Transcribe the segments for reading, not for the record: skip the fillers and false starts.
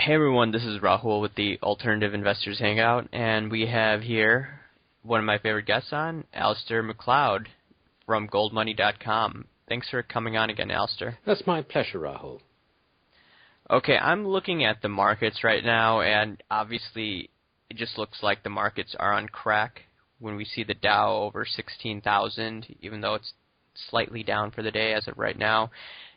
Hey everyone, this is Rahul with the Alternative Investors Hangout, and we have here one of my favorite guests on, Alasdair Macleod from goldmoney.com. Thanks for coming on again, Alasdair. That's my pleasure, Rahul. Okay, I'm looking at the markets right now, and obviously it just looks like the markets are on crack when we see the Dow over 16,000, even though it's slightly down for the day as of right now.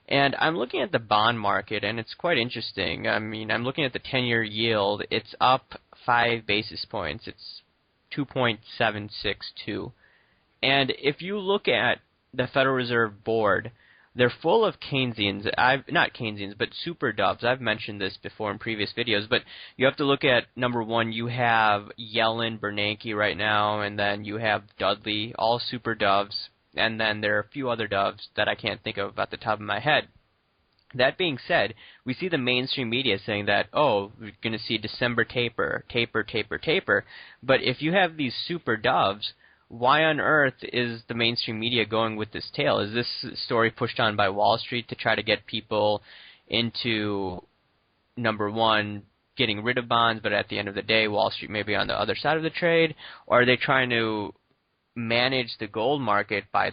And I'm looking at the bond market, and it's quite interesting. I mean, I'm looking at the 10-year yield. It's up 5 basis points. It's 2.762. And if you look at the Federal Reserve Board, they're full of Keynesians. Not Keynesians, but super doves. I've mentioned this before in previous videos, but you have to look at, number one, you have Yellen, Bernanke right now, and then you have Dudley, all super doves. And then there are a few other doves that I can't think of at the top of my head. That being said, we see the mainstream media saying that, oh, we're going to see December taper. But if you have these super doves, why on earth is the mainstream media going with this tale? Is this story pushed on by Wall Street to try to get people into, number one, getting rid of bonds, but at the end of the day, Wall Street may be on the other side of the trade? Or are they trying to manage the gold market by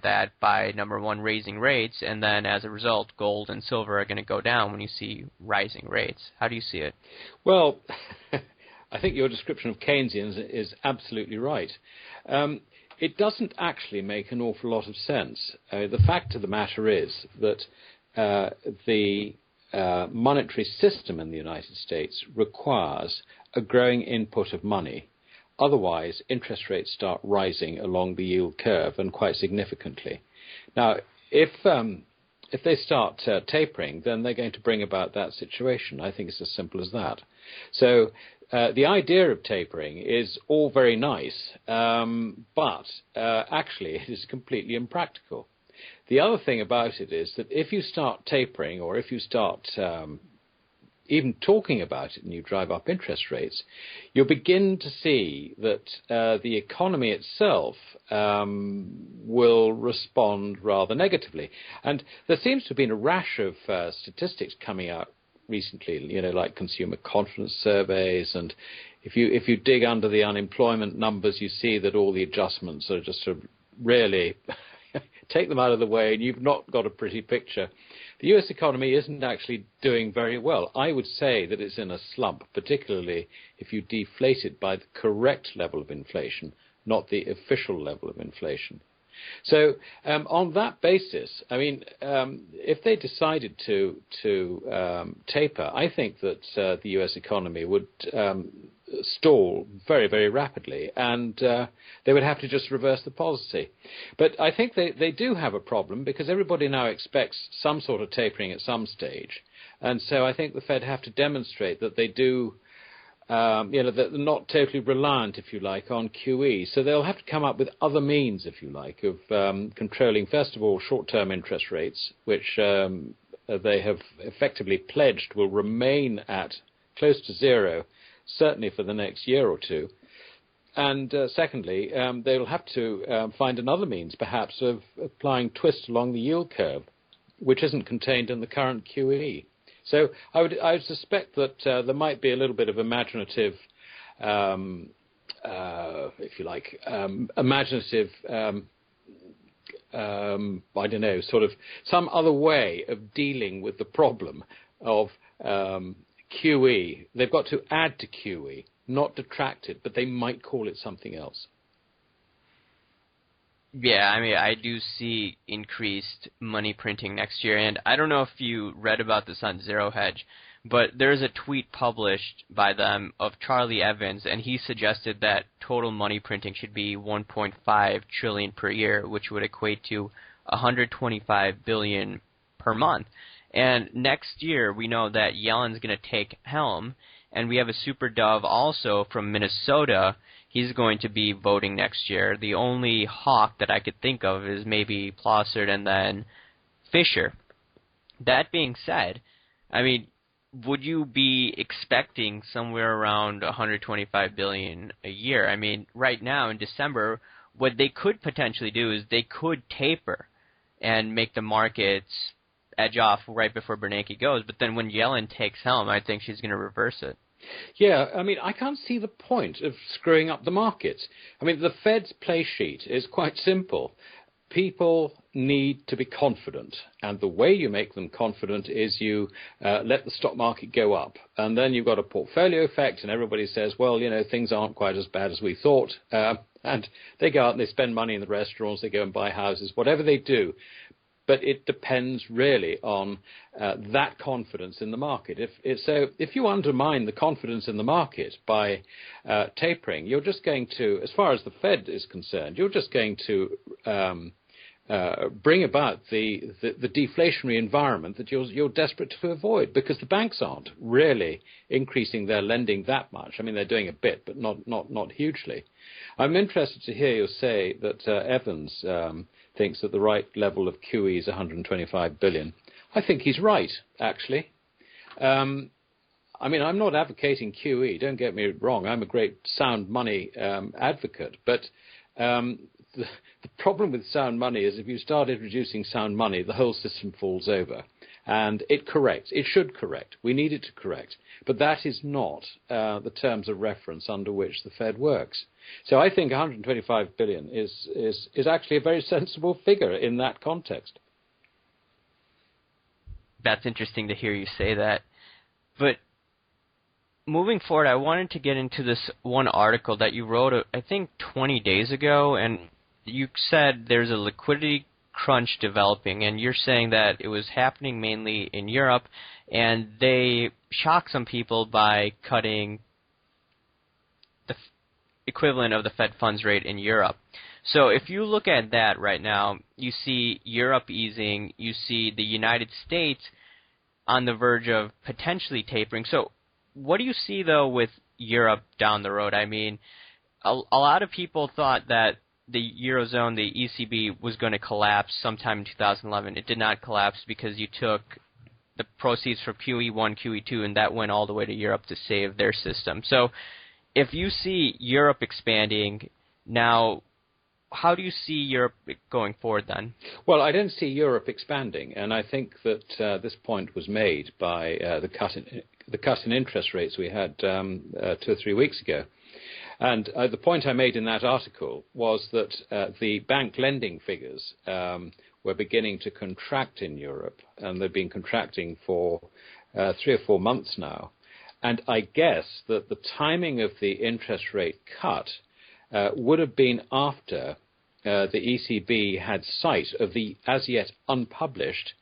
number one, raising rates, and then as a result, gold and silver are going to go down when you see rising rates? How do you see it? Well, I think your description of Keynesians is absolutely right. It doesn't actually make an awful lot of sense. The fact of the matter is that the monetary system in the United States requires a growing input of money. Otherwise, interest rates start rising along the yield curve, and quite significantly. Now, if they start tapering, then they're going to bring about that situation. I think it's as simple as that. So the idea of tapering is all very nice, but actually it is completely impractical. The other thing about it is that if you start tapering, or if you start even talking about it and you drive up interest rates, you'll begin to see that the economy itself will respond rather negatively. And there seems to have been a rash of statistics coming out recently, like consumer confidence surveys, and if you dig under the unemployment numbers, you see that all the adjustments are just sort of really take them out of the way, and you've not got a pretty picture. The US economy isn't actually doing very well. I would say that it's in a slump, particularly if you deflate it by the correct level of inflation, not the official level of inflation. So on that basis, I mean, if they decided to taper, I think that the US economy would stall very, very rapidly, and they would have to just reverse the policy. But I think they do have a problem, because everybody now expects some sort of tapering at some stage, and so I think the Fed have to demonstrate that they do, that they're not totally reliant, if you like, on QE. So they'll have to come up with other means, if you like, of controlling, first of all, short-term interest rates, which they have effectively pledged will remain at close to zero, certainly for the next year or two. And secondly, they'll have to find another means, perhaps, of applying twist along the yield curve, which isn't contained in the current QE. So I would suspect that there might be a little bit of imaginative, if you like, I don't know, sort of some other way of dealing with the problem of QE. They've got to add to QE, not detract it, but they might call it something else. Yeah, I mean, I do see increased money printing next year, and I don't know if you read about this on Zero Hedge, but there's a tweet published by them of Charlie Evans, and he suggested that total money printing should be 1.5 trillion per year, which would equate to 125 billion per month. And next year, we know that Yellen's going to take helm, and we have a super dove also from Minnesota. He's going to be voting next year. The only hawk that I could think of is maybe Plossard and then Fisher. That being said, I mean, would you be expecting somewhere around 125 billion a year? I mean, right now in December, what they could potentially do is they could taper and make the markets edge off right before Bernanke goes. But then when Yellen takes helm, I think she's going to reverse it. Yeah, I mean, I can't see the point of screwing up the markets. I mean, the Fed's play sheet is quite simple. People need to be confident, and the way you make them confident is you let the stock market go up, and then you've got a portfolio effect, and everybody says, well, you know, things aren't quite as bad as we thought, and they go out and they spend money in the restaurants, they go and buy houses, whatever they do. But it depends really on that confidence in the market. If you undermine the confidence in the market by tapering, you're just going to, as far as the Fed is concerned, you're just going to bring about the deflationary environment that you're desperate to avoid, because the banks aren't really increasing their lending that much. I mean, they're doing a bit, but not hugely. I'm interested to hear you say that Evans thinks that the right level of QE is 125 billion. I think he's right, actually. I mean, I'm not advocating QE, don't get me wrong. I'm a great sound money advocate, but the problem with sound money is if you start introducing sound money, the whole system falls over. And it corrects. It should correct. We need it to correct. But that is not the terms of reference under which the Fed works. So I think 125 billion is actually a very sensible figure in that context. That's interesting to hear you say that. But moving forward, I wanted to get into this one article that you wrote, I think, 20 days ago, and you said there's a liquidity crunch developing, and you're saying that it was happening mainly in Europe, and they shocked some people by cutting the equivalent of the Fed funds rate in Europe. So if you look at that right now, you see Europe easing, you see the United States on the verge of potentially tapering. So what do you see, though, with Europe down the road? I mean, a lot of people thought that the Eurozone, the ECB, was going to collapse sometime in 2011. It did not collapse because you took the proceeds from QE1, QE2, and that went all the way to Europe to save their system. So if you see Europe expanding now, how do you see Europe going forward then? Well, I don't see Europe expanding, and I think that this point was made by the cut in interest rates we had 2 or 3 weeks ago. And the point I made in that article was that the bank lending figures were beginning to contract in Europe, and they've been contracting for 3 or 4 months now. And I guess that the timing of the interest rate cut would have been after the ECB had sight of the as yet unpublished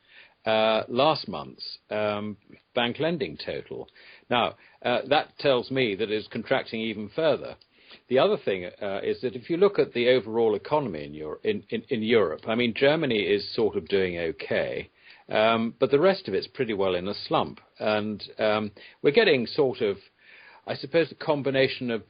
last month's bank lending total. Now, that tells me that it's contracting even further. The other thing is that if you look at the overall economy in Europe, I mean, Germany is sort of doing okay, but the rest of it's pretty well in a slump. And we're getting sort of, I suppose, a combination of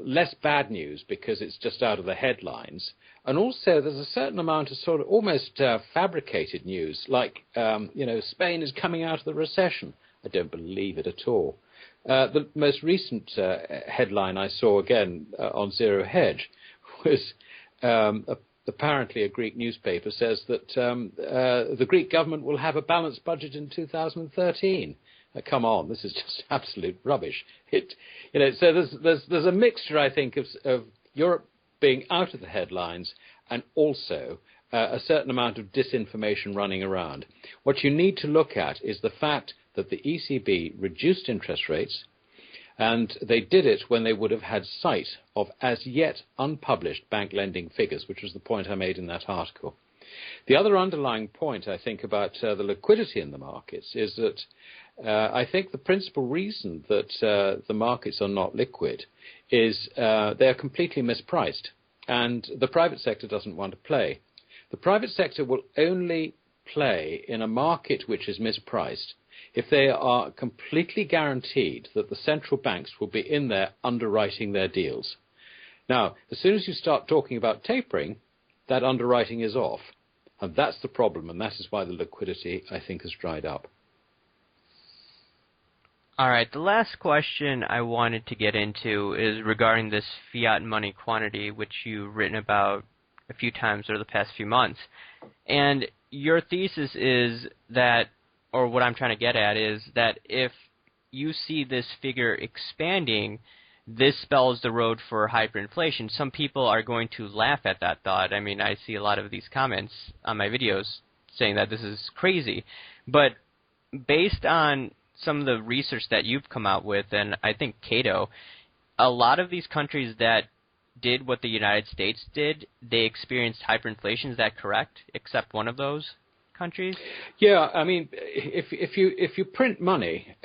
less bad news because it's just out of the headlines. And also there's a certain amount of sort of almost fabricated news, like, Spain is coming out of the recession. I don't believe it at all. The most recent headline I saw, again, on Zero Hedge was apparently a Greek newspaper says that the Greek government will have a balanced budget in 2013. Come on, this is just absolute rubbish. So there's a mixture, I think, of Europe being out of the headlines and also a certain amount of disinformation running around. What you need to look at is the fact that the ECB reduced interest rates, and they did it when they would have had sight of as yet unpublished bank lending figures, which was the point I made in that article. The other underlying point, I think, about the liquidity in the markets is that I think the principal reason that the markets are not liquid is they're completely mispriced, and the private sector doesn't want to play. The private sector will only play in a market which is mispriced if they are completely guaranteed that the central banks will be in there underwriting their deals. Now, as soon as you start talking about tapering, that underwriting is off. And that's the problem, and that is why the liquidity, I think, has dried up. All right, the last question I wanted to get into is regarding this fiat money quantity, which you've written about a few times over the past few months. And your thesis is that, or what I'm trying to get at is that if you see this figure expanding, this spells the road for hyperinflation. Some people are going to laugh at that thought. I mean, I see a lot of these comments on my videos saying that this is crazy. But based on some of the research that you've come out with, and I think Cato, a lot of these countries that did what the United States did, they experienced hyperinflation. Is that correct? Except one of those countries? Yeah, I mean, if you print money,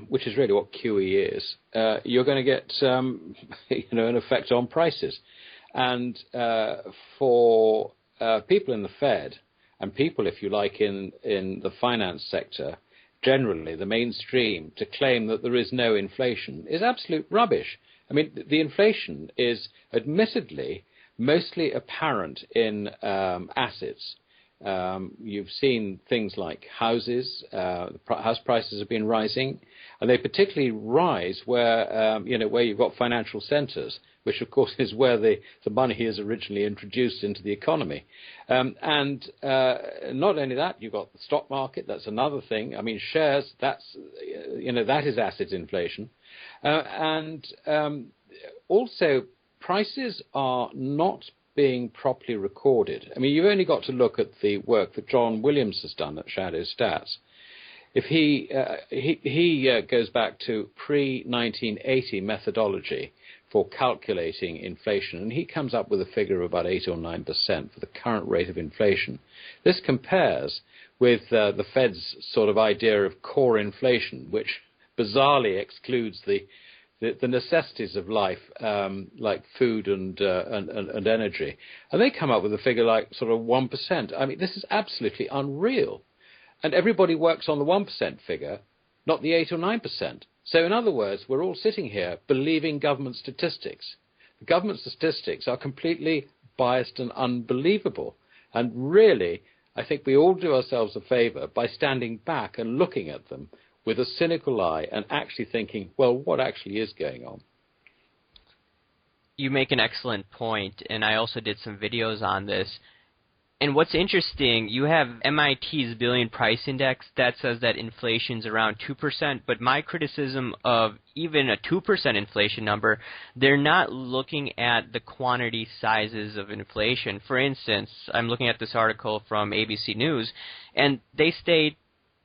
which is really what QE is, you're going to get an effect on prices, and for people in the Fed and people, if you like, in the finance sector, generally the mainstream to claim that there is no inflation is absolute rubbish. I mean, the inflation is admittedly mostly apparent in assets. You've seen things like houses. House prices have been rising, and they particularly rise where where you've got financial centres, which of course is where the money is originally introduced into the economy. And not only that, you've got the stock market. That's another thing. I mean, shares. That is asset inflation, and also prices are not being properly recorded. I mean, you've only got to look at the work that John Williams has done at Shadow Stats. If he goes back to pre-1980 methodology for calculating inflation, and he comes up with a figure of about 8 or 9% for the current rate of inflation. This compares with the Fed's sort of idea of core inflation, which bizarrely excludes the necessities of life, like food and energy, and they come up with a figure like sort of 1%. I mean, this is absolutely unreal, and everybody works on the 1% figure, not the 8 or 9%. So, in other words, we're all sitting here believing government statistics. The government statistics are completely biased and unbelievable, and really, I think we all do ourselves a favour by standing back and looking at them with a cynical eye and actually thinking, well, what actually is going on? You make an excellent point, and I also did some videos on this. And what's interesting, you have MIT's Billion Price Index that says that inflation's around 2%, but my criticism of even a 2% inflation number, they're not looking at the quantity sizes of inflation. For instance, I'm looking at this article from ABC News, and they state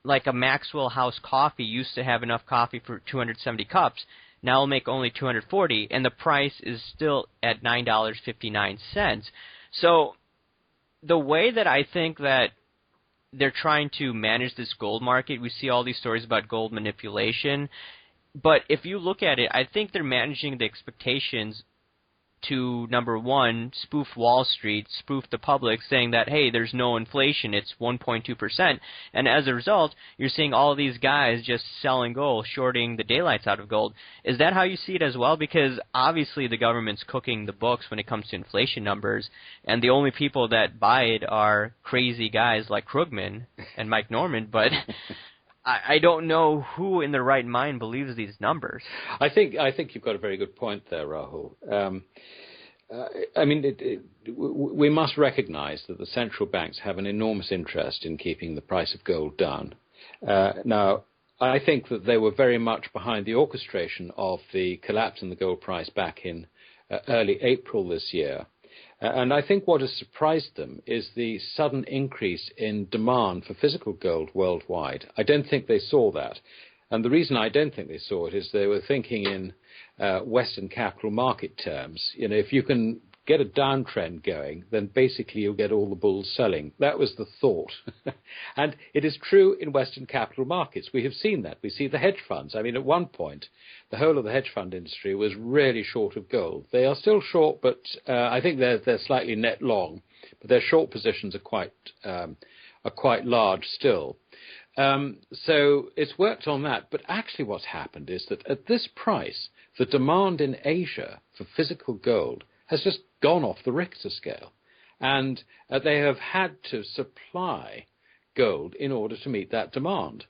like a Maxwell House coffee used to have enough coffee for 270 cups. Now it'll make only 240, and the price is still at $9.59. So the way that I think that they're trying to manage this gold market, we see all these stories about gold manipulation, but if you look at it, I think they're managing the expectations to, number one, spoof Wall Street, spoof the public, saying that, hey, there's no inflation, it's 1.2%. And as a result, you're seeing all these guys just selling gold, shorting the daylights out of gold. Is that how you see it as well? Because obviously the government's cooking the books when it comes to inflation numbers, and the only people that buy it are crazy guys like Krugman and Mike Norman, but I don't know who in their right mind believes these numbers. I think you've got a very good point there, Rahul. I mean, we must recognize that the central banks have an enormous interest in keeping the price of gold down. Now, I think that they were very much behind the orchestration of the collapse in the gold price back in early April this year. And I think what has surprised them is the sudden increase in demand for physical gold worldwide. I don't think they saw that. And the reason I don't think they saw it is they were thinking in Western capital market terms. You know, if you can get a downtrend going, then basically you'll get all the bulls selling. That was the thought. And it is true in Western capital markets. We have seen that. We see the hedge funds. I mean, at one point, the whole of the hedge fund industry was really short of gold. They are still short, but I think they're slightly net long. But their short positions are quite large still. So it's worked on that. But actually what's happened is that at this price, the demand in Asia for physical gold has just gone off the Richter scale. And they have had to supply gold in order to meet that demand.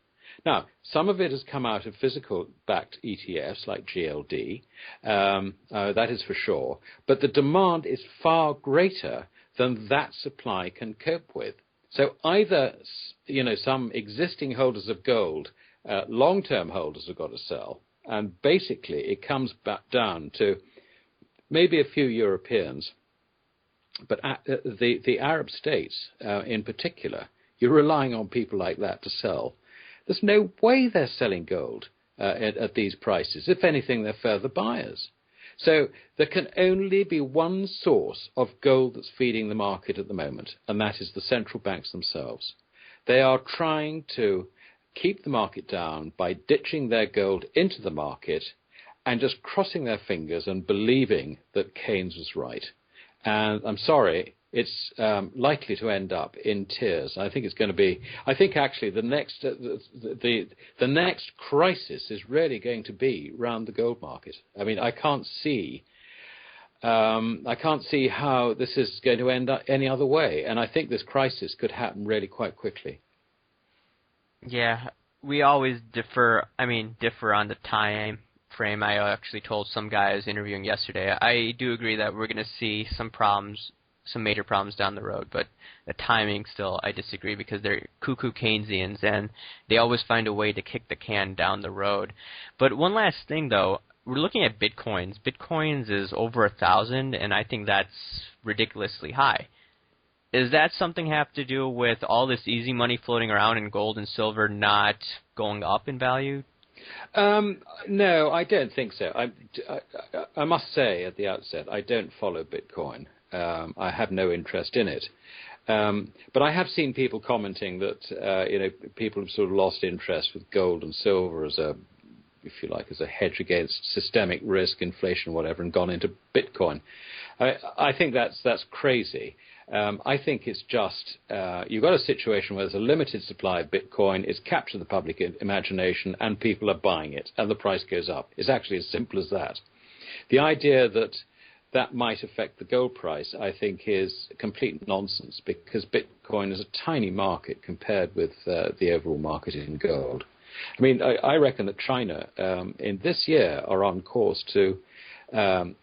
Now, some of it has come out of physical-backed ETFs like GLD, that is for sure, but the demand is far greater than that supply can cope with. So either, some existing holders of gold, long-term holders have got to sell, and basically it comes back down to maybe a few Europeans, but the Arab states in particular, you're relying on people like that to sell. There's no way they're selling gold at these prices. If anything, they're further buyers. So there can only be one source of gold that's feeding the market at the moment, and that is the central banks themselves. They are trying to keep the market down by ditching their gold into the market and just crossing their fingers and believing that Keynes was right. And I'm sorry, it's likely to end up in tears. I think it's going to be. I think actually the next crisis is really going to be around the gold market. I mean, I can't see how this is going to end up any other way. And I think this crisis could happen really quite quickly. Yeah, we always differ on the time frame. I actually told some guy I was interviewing yesterday, I do agree that we're going to see some major problems down the road, but the timing still, I disagree, because they're cuckoo Keynesians and they always find a way to kick the can down the road. But one last thing, though, we're looking at Bitcoins. Bitcoins is over 1,000, and I think that's ridiculously high. Does that something have to do with all this easy money floating around and gold and silver not going up in value? No, I don't think so. I must say at the outset, I don't follow Bitcoin. I have no interest in it. But I have seen people commenting that people have sort of lost interest with gold and silver as a, if you like, as a hedge against systemic risk, inflation, whatever, and gone into Bitcoin. I think that's crazy. I think it's just you've got a situation where there's a limited supply of Bitcoin, it's captured the public imagination, and people are buying it, and the price goes up. It's actually as simple as that. The idea that might affect the gold price, I think, is complete nonsense, because Bitcoin is a tiny market compared with the overall market in gold. I mean, I reckon that China in this year are on course to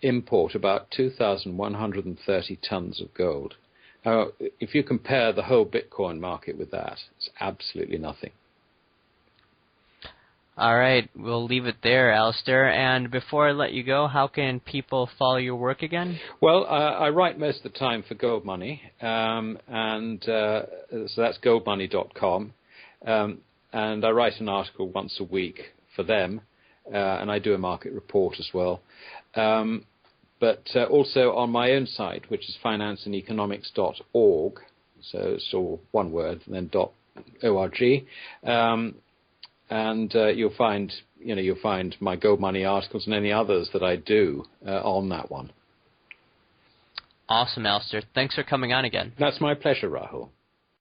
import about 2,130 tons of gold. Now, if you compare the whole Bitcoin market with that, it's absolutely nothing. All right, we'll leave it there, Alasdair. And before I let you go, how can people follow your work again? Well, I write most of the time for Gold Money, so that's goldmoney.com. And I write an article once a week for them, and I do a market report as well. But also on my own site, which is financeandeconomics.org, so it's all one word, and then .org. And you'll find my Gold Money articles and any others that I do on that one. Awesome, Alasdair. Thanks for coming on again. That's my pleasure, Rahul.